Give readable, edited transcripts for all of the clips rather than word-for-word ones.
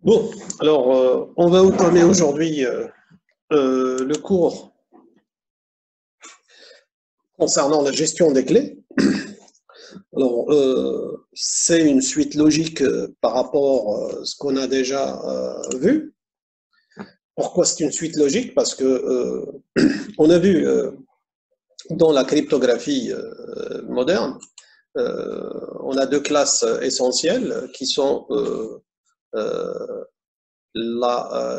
Bon, alors on va entamer aujourd'hui le cours concernant la gestion des clés. Alors, c'est une suite logique par rapport à ce qu'on a déjà vu. Pourquoi c'est une suite logique? Parce que on a vu dans la cryptographie moderne, on a deux classes essentielles qui sont la,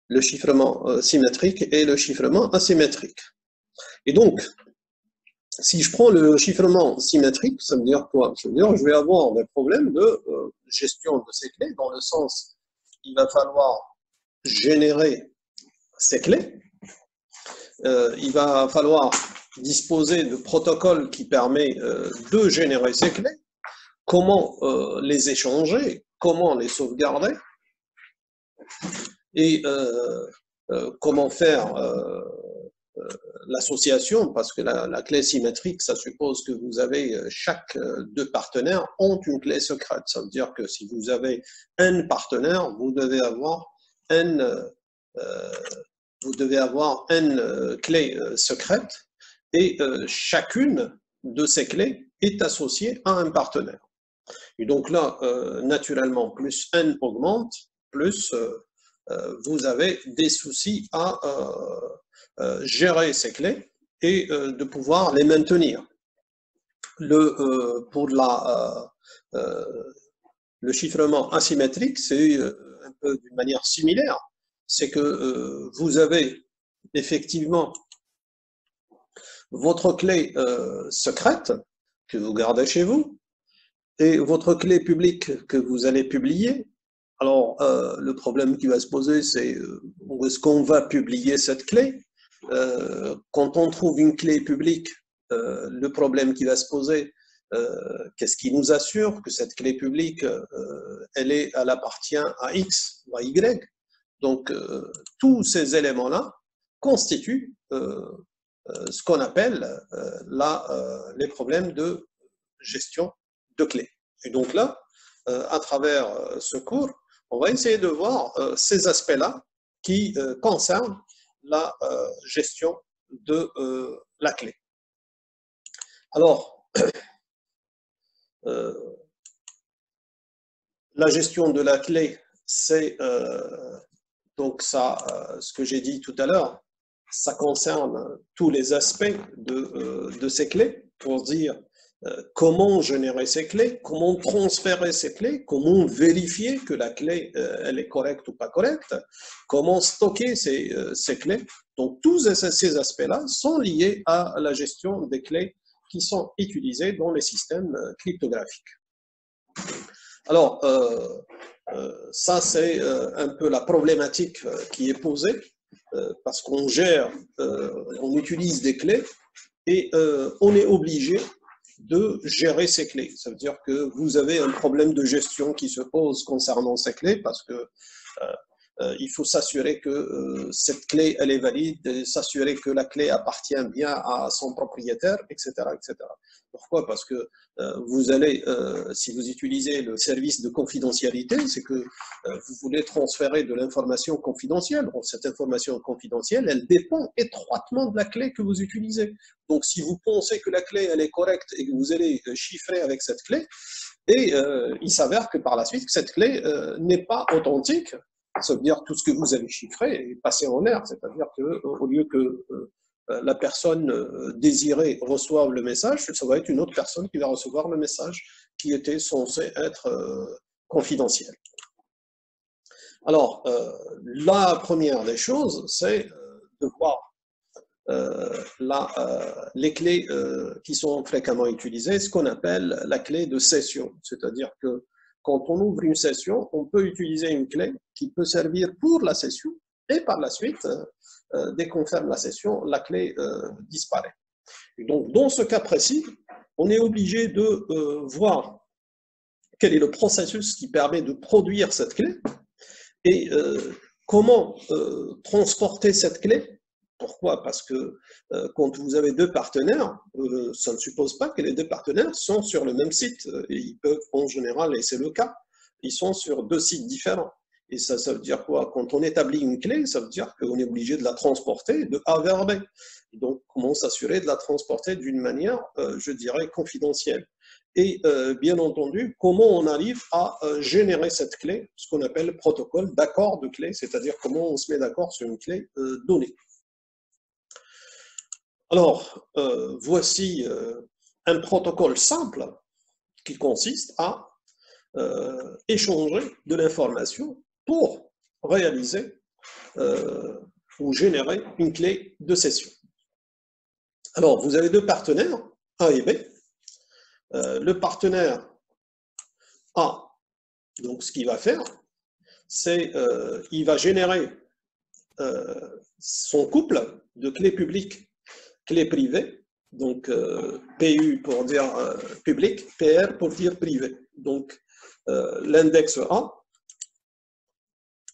le chiffrement symétrique et le chiffrement asymétrique. Et donc, si je prends le chiffrement symétrique, ça veut dire quoi? Ça veut dire que je vais avoir des problèmes de gestion de ces clés, dans le sens, il va falloir générer ces clés, il va falloir disposer de protocoles qui permettent de générer ces clés, comment les échanger, comment les sauvegarder, et comment faire l'association, parce que la clé symétrique, ça suppose que vous avez chaque deux partenaires ont une clé secrète. Ça veut dire que si vous avez un partenaire, vous devez avoir une clé secrète et chacune de ces clés est associée à un partenaire. Et donc là, naturellement, plus n augmente, plus vous avez des soucis à gérer ces clés et de pouvoir les maintenir. Pour le chiffrement asymétrique, c'est un peu d'une manière similaire. C'est que vous avez effectivement votre clé secrète que vous gardez chez vous et votre clé publique que vous allez publier. Alors, le problème qui va se poser, c'est où est-ce qu'on va publier cette clé? Quand on trouve une clé publique, le problème qui va se poser, qu'est-ce qui nous assure que cette clé publique, elle appartient à X ou à Y? Donc, tous ces éléments-là constituent ce qu'on appelle les problèmes de gestion de clés. Et donc là, à travers ce cours, on va essayer de voir ces aspects-là qui concernent la gestion de la clé. Alors, la gestion de la clé, c'est donc ça, ce que j'ai dit tout à l'heure, ça concerne tous les aspects de ces clés pour dire comment générer ces clés, comment transférer ces clés, comment vérifier que la clé elle est correcte ou pas correcte, comment stocker ces clés. Donc tous ces aspects-là sont liés à la gestion des clés qui sont utilisées dans les systèmes cryptographiques. Alors, ça c'est un peu la problématique qui est posée parce qu'on gère, on utilise des clés et on est obligé de gérer ces clés. Ça veut dire que vous avez un problème de gestion qui se pose concernant ces clés parce que il faut s'assurer que cette clé, elle est valide, s'assurer que la clé appartient bien à son propriétaire, etc. etc. Pourquoi? Parce que vous allez, si vous utilisez le service de confidentialité, c'est que vous voulez transférer de l'information confidentielle. Bon, cette information confidentielle, elle dépend étroitement de la clé que vous utilisez. Donc, si vous pensez que la clé, elle est correcte et que vous allez chiffrer avec cette clé, et il s'avère que par la suite, cette clé n'est pas authentique, ça veut dire tout ce que vous avez chiffré est passé en l'air, c'est-à-dire qu'au lieu que la personne désirée reçoive le message, ça va être une autre personne qui va recevoir le message qui était censé être confidentiel. Alors, la première des choses, c'est de voir les clés qui sont fréquemment utilisées, ce qu'on appelle la clé de session, c'est-à-dire que quand on ouvre une session, on peut utiliser une clé qui peut servir pour la session et par la suite, dès qu'on ferme la session, la clé disparaît. Et donc, dans ce cas précis, on est obligé de voir quel est le processus qui permet de produire cette clé et comment transporter cette clé. Pourquoi? Parce que quand vous avez deux partenaires, ça ne suppose pas que les deux partenaires sont sur le même site. Et ils peuvent, en général, et c'est le cas, ils sont sur 2 sites différents. Et ça veut dire quoi? Quand on établit une clé, ça veut dire qu'on est obligé de la transporter de A vers B. Donc, comment s'assurer de la transporter d'une manière, je dirais, confidentielle. Et bien entendu, comment on arrive à générer cette clé, ce qu'on appelle le protocole d'accord de clé, c'est-à-dire comment on se met d'accord sur une clé donnée. Alors, voici un protocole simple qui consiste à échanger de l'information pour réaliser ou générer une clé de session. Alors, vous avez 2 partenaires, A et B. Le partenaire A, donc ce qu'il va faire, c'est il va générer son couple de clés publiques, clés privées, donc PU pour dire public, PR pour dire privé. Donc, l'index A,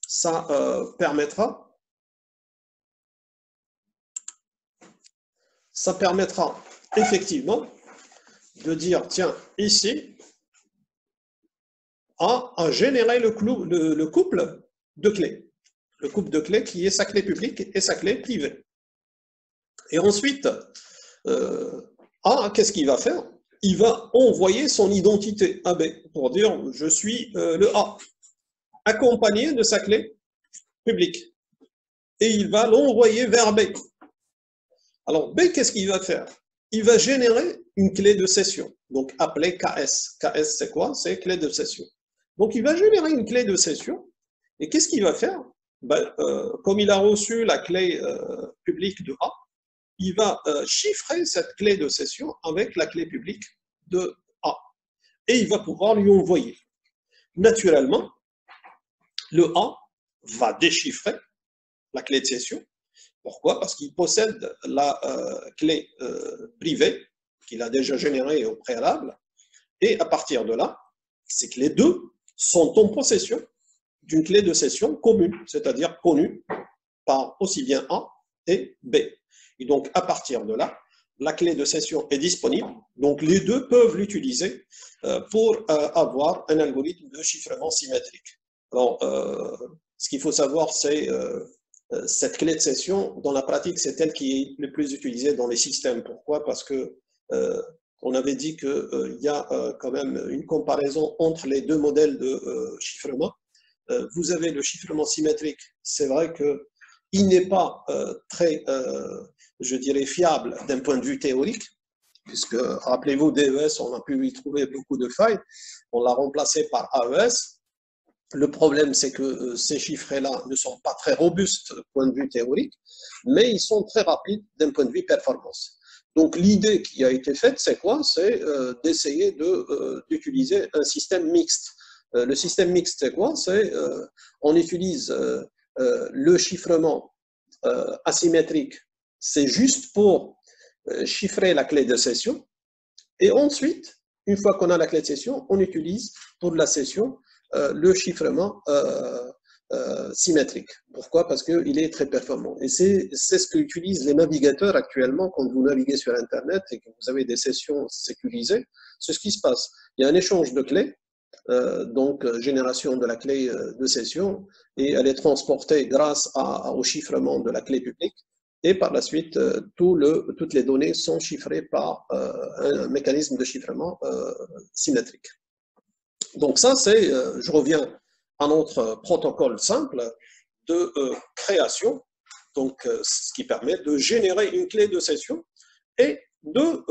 ça permettra effectivement de dire, tiens, ici, A a généré le couple de clés. Le couple de clés qui est sa clé publique et sa clé privée. Et ensuite, A, qu'est-ce qu'il va faire? Il va envoyer son identité à B pour dire, je suis le A, accompagné de sa clé publique. Et il va l'envoyer vers B. Alors, B, qu'est-ce qu'il va faire? Il va générer une clé de session, donc appelée KS. KS, c'est quoi? C'est clé de session. Donc, il va générer une clé de session. Et qu'est-ce qu'il va faire? Ben, comme il a reçu la clé publique de A, il va chiffrer cette clé de session avec la clé publique de A. Et il va pouvoir lui envoyer. Naturellement, le A va déchiffrer la clé de session. Pourquoi? Parce qu'il possède la clé privée qu'il a déjà générée au préalable. Et à partir de là, c'est que les deux sont en possession d'une clé de session commune, c'est-à-dire connue par aussi bien A et B. Et donc, à partir de là, la clé de session est disponible. Donc, les deux peuvent l'utiliser pour avoir un algorithme de chiffrement symétrique. Alors, ce qu'il faut savoir, c'est cette clé de session, dans la pratique, c'est elle qui est le plus utilisée dans les systèmes. Pourquoi? Parce que on avait dit qu'il y a quand même une comparaison entre les 2 modèles de chiffrement. Vous avez le chiffrement symétrique. C'est vrai qu'il n'est pas très, je dirais, fiable d'un point de vue théorique, puisque, rappelez-vous, DES, on a pu y trouver beaucoup de failles. On l'a remplacé par AES. Le problème, c'est que ces chiffrés-là ne sont pas très robustes du point de vue théorique, mais ils sont très rapides d'un point de vue performance. Donc, l'idée qui a été faite, c'est quoi? C'est d'essayer d'utiliser un système mixte. Le système mixte, c'est quoi? C'est on utilise le chiffrement asymétrique, c'est juste pour chiffrer la clé de session. Et ensuite, une fois qu'on a la clé de session, on utilise pour la session le chiffrement symétrique. Pourquoi? Parce qu'il est très performant. Et c'est ce qu'utilisent les navigateurs actuellement quand vous naviguez sur Internet et que vous avez des sessions sécurisées. C'est ce qui se passe. Il y a un échange de clés, donc génération de la clé de session, et elle est transportée grâce au chiffrement de la clé publique. Et par la suite, toutes les données sont chiffrées par un mécanisme de chiffrement symétrique. Donc ça, c'est, je reviens à notre protocole simple de création, donc ce qui permet de générer une clé de session et de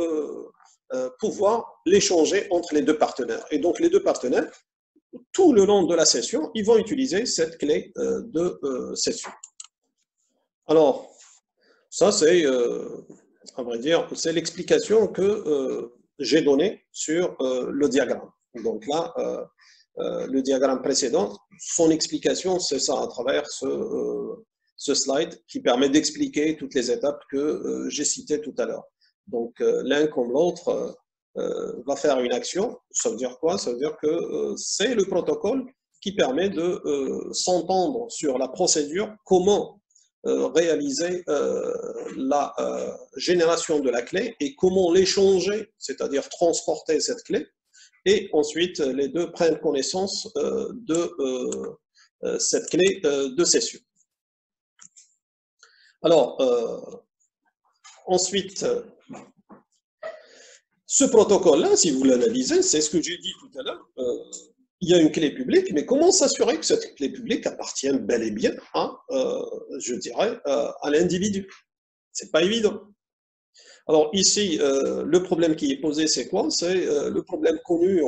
pouvoir l'échanger entre les 2 partenaires. Et donc les 2 partenaires, tout le long de la session, ils vont utiliser cette clé de session. Alors, ça c'est, à vrai dire, c'est l'explication que j'ai donnée sur le diagramme. Donc là, le diagramme précédent, son explication, c'est ça, à travers ce slide qui permet d'expliquer toutes les étapes que j'ai citées tout à l'heure. Donc, l'un comme l'autre va faire une action. Ça veut dire quoi? Ça veut dire que c'est le protocole qui permet de s'entendre sur la procédure, comment réaliser la génération de la clé et comment l'échanger, c'est-à-dire transporter cette clé, et ensuite les deux prennent connaissance de cette clé de session. Alors, ensuite, ce protocole-là, si vous l'analysez, c'est ce que j'ai dit tout à l'heure. Il y a une clé publique, mais comment s'assurer que cette clé publique appartient bel et bien à, je dirais, à l'individu? C'est pas évident. Alors ici, le problème qui est posé, c'est quoi? C'est le problème connu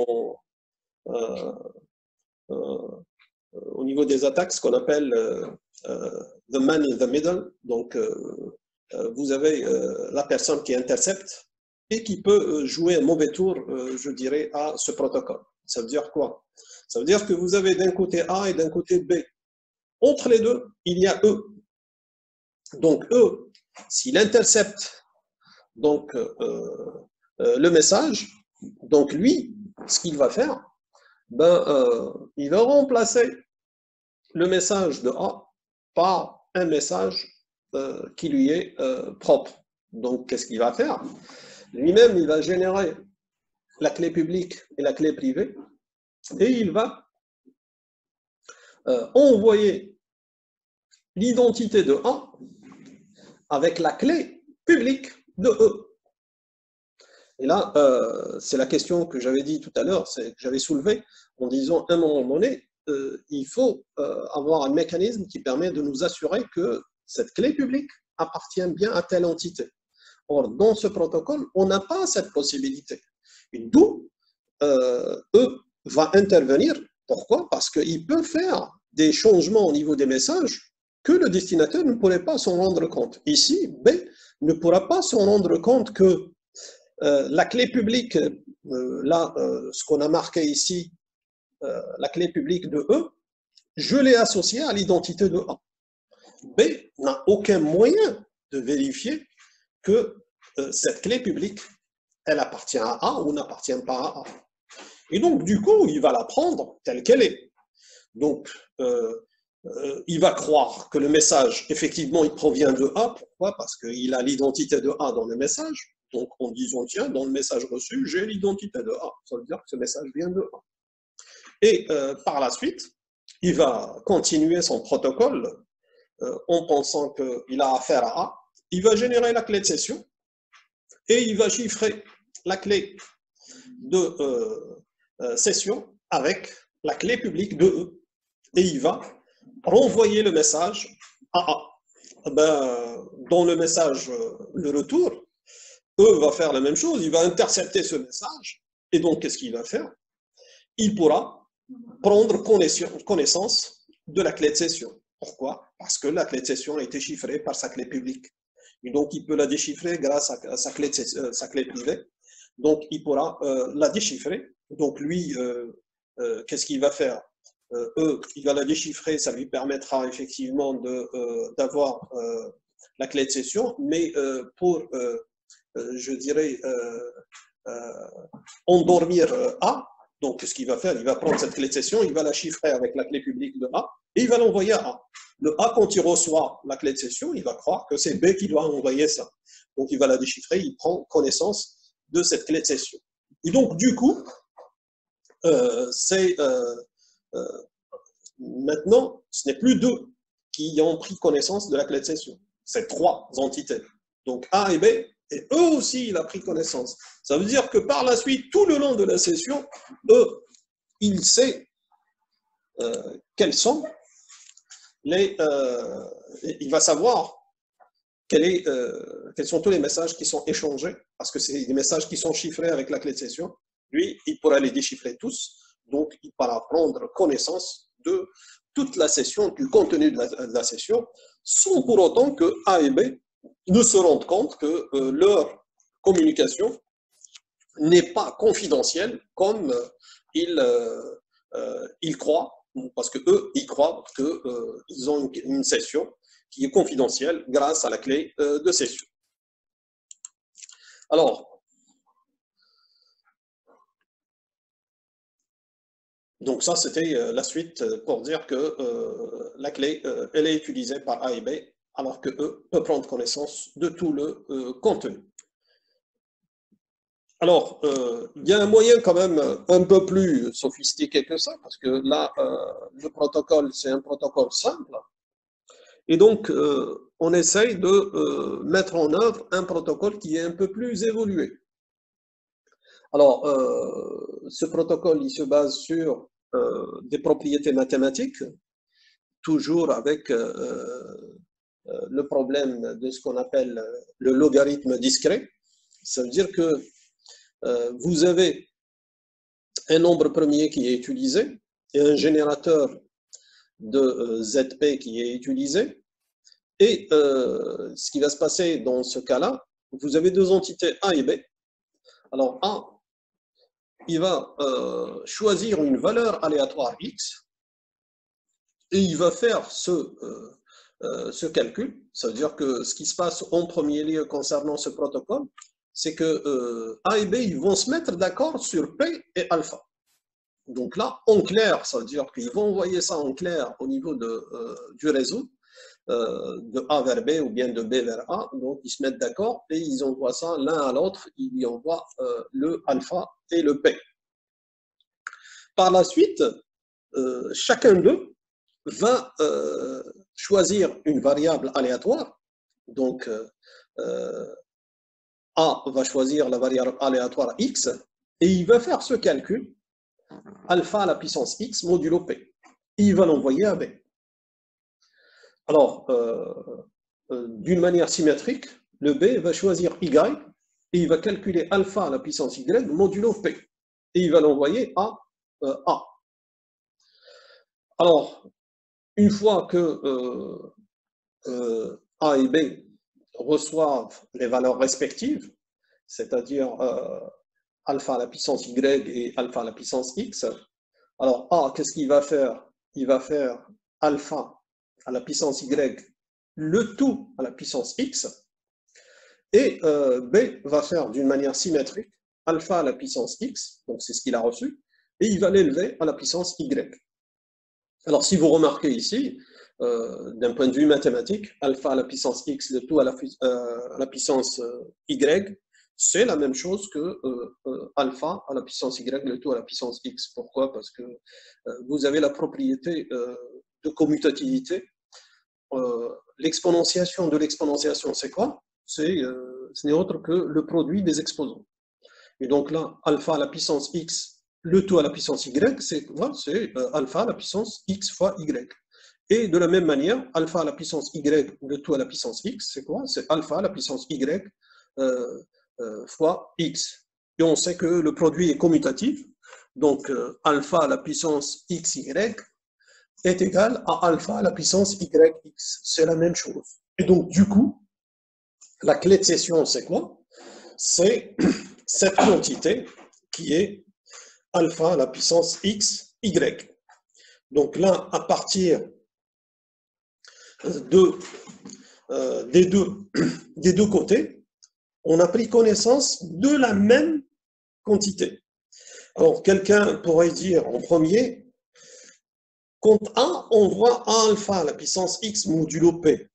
au niveau des attaques, ce qu'on appelle the man in the middle. Donc, vous avez la personne qui intercepte et qui peut jouer un mauvais tour, je dirais, à ce protocole. Ça veut dire quoi? Ça veut dire que vous avez d'un côté A et d'un côté B. Entre les deux, il y a E. Donc, E, s'il intercepte donc, le message, donc lui, ce qu'il va faire, il va remplacer le message de A par un message qui lui est propre. Donc, qu'est-ce qu'il va faire? Lui-même, il va générer la clé publique et la clé privée, et il va envoyer l'identité de A avec la clé publique de E. Et là, c'est la question que j'avais dit tout à l'heure, que j'avais soulevée en disant à un moment donné, il faut avoir un mécanisme qui permet de nous assurer que cette clé publique appartient bien à telle entité. Or, dans ce protocole, on n'a pas cette possibilité. D'où E va intervenir. Pourquoi? Parce qu'il peut faire des changements au niveau des messages que le destinataire ne pourrait pas s'en rendre compte. Ici, B ne pourra pas s'en rendre compte que la clé publique, là, ce qu'on a marqué ici, la clé publique de E, je l'ai associée à l'identité de A. B n'a aucun moyen de vérifier que cette clé publique, elle appartient à A ou n'appartient pas à A. Et donc, du coup, il va la prendre telle qu'elle est. Donc, il va croire que le message, effectivement, il provient de A. Pourquoi? Parce qu'il a l'identité de A dans le message. Donc, en disant, tiens, dans le message reçu, j'ai l'identité de A. Ça veut dire que ce message vient de A. Et par la suite, il va continuer son protocole en pensant qu'il a affaire à A. Il va générer la clé de session et il va chiffrer la clé de session avec la clé publique de E. Et il va renvoyer le message à A. Dans le message, le retour, E va faire la même chose, il va intercepter ce message, et donc qu'est-ce qu'il va faire? Il pourra prendre connaissance de la clé de session. Pourquoi? Parce que la clé de session a été chiffrée par sa clé publique. Et donc, il peut la déchiffrer grâce à sa clé privée. Donc, il pourra la déchiffrer. Donc, lui, qu'est-ce qu'il va faire? Il va la déchiffrer, ça lui permettra effectivement d'avoir la clé de session, mais pour, je dirais, endormir A, donc ce qu'il va faire, il va prendre cette clé de session, il va la chiffrer avec la clé publique de A, et il va l'envoyer à A. Le A, quand il reçoit la clé de session, il va croire que c'est B qui doit envoyer ça. Donc il va la déchiffrer, il prend connaissance de cette clé de session. Et donc du coup, maintenant, ce n'est plus deux qui ont pris connaissance de la clé de session. C'est trois entités. Donc A et B, et eux aussi, il a pris connaissance. Ça veut dire que par la suite, tout le long de la session, il sait quels sont les... il va savoir quels sont tous les messages qui sont échangés, parce que c'est des messages qui sont chiffrés avec la clé de session. Lui, il pourra les déchiffrer tous, donc il pourra prendre connaissance de toute la session, du contenu de la session, sans pour autant que A et B ne se rendent compte que leur communication n'est pas confidentielle comme ils croient, parce que eux, ils croient qu'ils ont une session qui est confidentielle grâce à la clé de session. Alors, donc ça, c'était la suite pour dire que la clé, elle est utilisée par A et B, alors que eux peuvent prendre connaissance de tout le contenu. Alors, il y a un moyen quand même un peu plus sophistiqué que ça, parce que là, le protocole, c'est un protocole simple. Et donc, on essaye de mettre en œuvre un protocole qui est un peu plus évolué. Alors, ce protocole, il se base sur des propriétés mathématiques, toujours avec le problème de ce qu'on appelle le logarithme discret. Ça veut dire que vous avez un nombre premier qui est utilisé et un générateur de ZP qui est utilisé. Et ce qui va se passer dans ce cas-là, vous avez deux entités A et B. Alors A, il va choisir une valeur aléatoire X et il va faire ce calcul. Ça veut dire que ce qui se passe en premier lieu concernant ce protocole, c'est que A et B ils vont se mettre d'accord sur P et alpha. Donc là, en clair, ça veut dire qu'ils vont envoyer ça en clair au niveau du réseau, de A vers B ou bien de B vers A. Donc ils se mettent d'accord et ils envoient ça l'un à l'autre. Ils lui envoient le alpha et le P. Par la suite, chacun d'eux va choisir une variable aléatoire. Donc, A va choisir la variable aléatoire X et il va faire ce calcul, alpha à la puissance X modulo P. Et il va l'envoyer à B. Alors, d'une manière symétrique, le B va choisir Y et il va calculer alpha à la puissance Y modulo P. Et il va l'envoyer à A. Alors, une fois que A et B reçoivent les valeurs respectives, c'est-à-dire alpha à la puissance Y et alpha à la puissance X, alors A, qu'est-ce qu'il va faire? Il va faire alpha à la puissance Y, le tout à la puissance X, et B va faire d'une manière symétrique alpha à la puissance X, donc c'est ce qu'il a reçu, et il va l'élever à la puissance Y. Alors, si vous remarquez ici, d'un point de vue mathématique, alpha à la puissance x, le tout à la puissance y, c'est la même chose que alpha à la puissance y, le tout à la puissance x. Pourquoi? Parce que vous avez la propriété de commutativité. L'exponentiation de l'exponentiation, c'est quoi? Ce n'est autre que le produit des exposants. Et donc là, alpha à la puissance x, le tout à la puissance y, c'est quoi? C'est alpha à la puissance x fois y. Et de la même manière, alpha à la puissance y, le tout à la puissance x, c'est quoi? C'est alpha à la puissance y fois x. Et on sait que le produit est commutatif, donc alpha à la puissance xy est égal à alpha à la puissance yx. C'est la même chose. Et donc, du coup, la clé de cession, c'est quoi? C'est cette quantité qui est alpha à la puissance x, y. Donc là, à partir des deux côtés, on a pris connaissance de la même quantité. Alors, quelqu'un pourrait dire en premier, quand A envoie A alpha à la puissance x modulo P,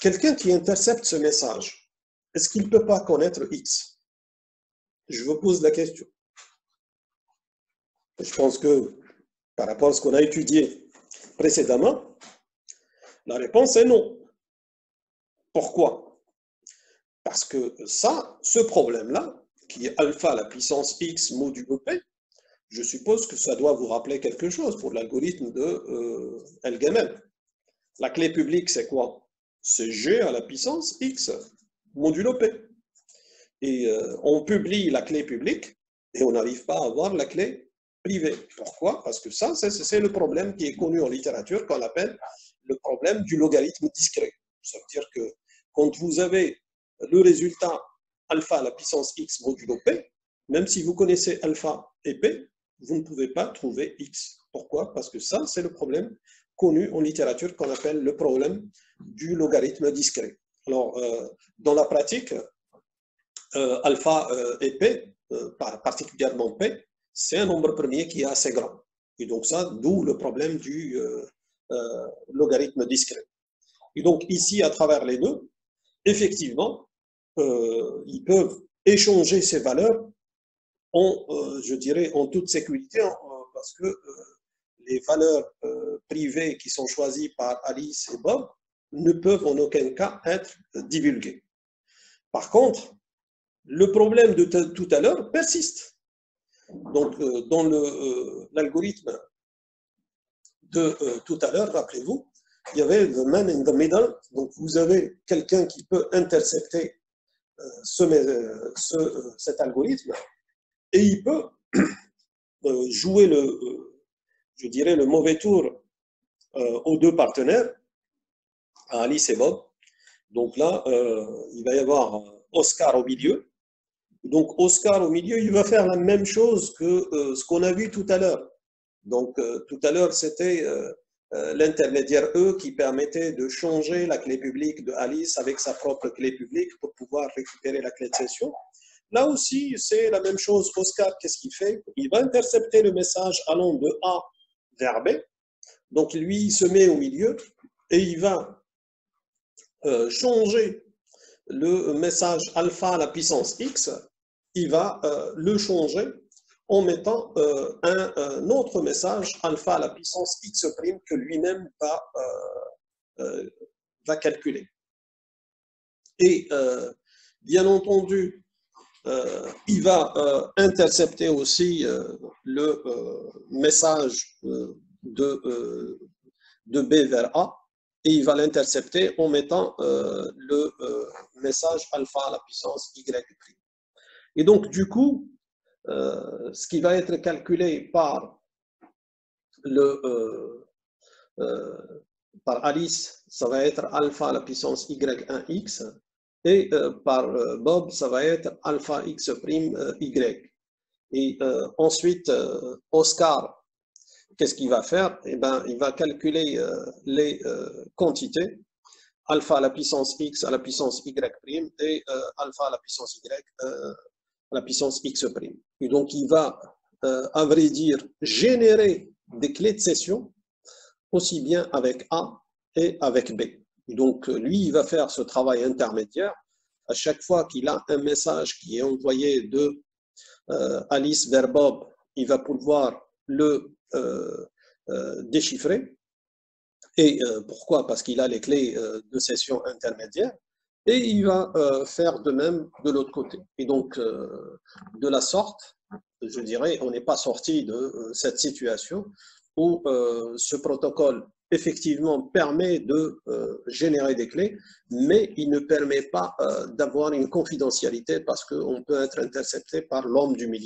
quelqu'un qui intercepte ce message, est-ce qu'il ne peut pas connaître x? Je vous pose la question. Je pense que par rapport à ce qu'on a étudié précédemment, la réponse est non. Pourquoi? Parce que ça, ce problème-là, qui est alpha à la puissance x modulo P, je suppose que ça doit vous rappeler quelque chose pour l'algorithme de Elgamal. La clé publique, c'est quoi? C'est g à la puissance x modulo P. Et on publie la clé publique et on n'arrive pas à avoir la clé privée. Pourquoi? Parce que ça, c'est le problème qui est connu en littérature qu'on appelle le problème du logarithme discret. Ça veut dire que quand vous avez le résultat alpha à la puissance x modulo P, même si vous connaissez alpha et P, vous ne pouvez pas trouver x. Pourquoi? Parce que ça, c'est le problème connu en littérature qu'on appelle le problème du logarithme discret. Alors, dans la pratique, alpha et P, particulièrement P, c'est un nombre premier qui est assez grand. Et donc ça, d'où le problème du logarithme discret. Et donc ici, à travers les deux, effectivement, ils peuvent échanger ces valeurs je dirais, en toute sécurité, parce que les valeurs privées qui sont choisies par Alice et Bob ne peuvent en aucun cas être divulguées. Par contre, le problème de tout à l'heure persiste. Donc, dans l'algorithme de tout à l'heure, rappelez-vous, il y avait the man in the middle. Donc, vous avez quelqu'un qui peut intercepter cet algorithme et il peut jouer je dirais, le mauvais tour aux deux partenaires, à Alice et Bob. Donc là, il va y avoir Oscar au milieu. Donc Oscar au milieu, il va faire la même chose que ce qu'on a vu tout à l'heure. Donc tout à l'heure, c'était l'intermédiaire E qui permettait de changer la clé publique de Alice avec sa propre clé publique pour pouvoir récupérer la clé de session. Là aussi, c'est la même chose. Oscar, qu'est-ce qu'il fait? Il va intercepter le message allant de A vers B. Donc lui, il se met au milieu et il va changer le message alpha à la puissance x, il va le changer en mettant un autre message alpha à la puissance x' que lui-même va calculer. Et bien entendu, il va intercepter aussi le message de B vers A, et il va l'intercepter en mettant le message alpha à la puissance y'. Et donc, du coup, ce qui va être calculé par Alice, ça va être alpha à la puissance y1x, et par Bob, ça va être alpha x', y. Et ensuite, Oscar, qu'est-ce qu'il va faire? Eh ben, il va calculer les quantités, alpha à la puissance x à la puissance y' et alpha à la puissance y à la puissance x'. Et donc, il va, à vrai dire, générer des clés de session aussi bien avec A et avec B. Et donc, lui, il va faire ce travail intermédiaire. À chaque fois qu'il a un message qui est envoyé de Alice vers Bob, il va pouvoir le déchiffrer. Et pourquoi? Parce qu'il a les clés de session intermédiaire. Et il va faire de même de l'autre côté. Et donc, de la sorte, je dirais, on n'est pas sorti de cette situation où ce protocole, effectivement, permet de générer des clés, mais il ne permet pas d'avoir une confidentialité parce qu'on peut être intercepté par l'homme du milieu.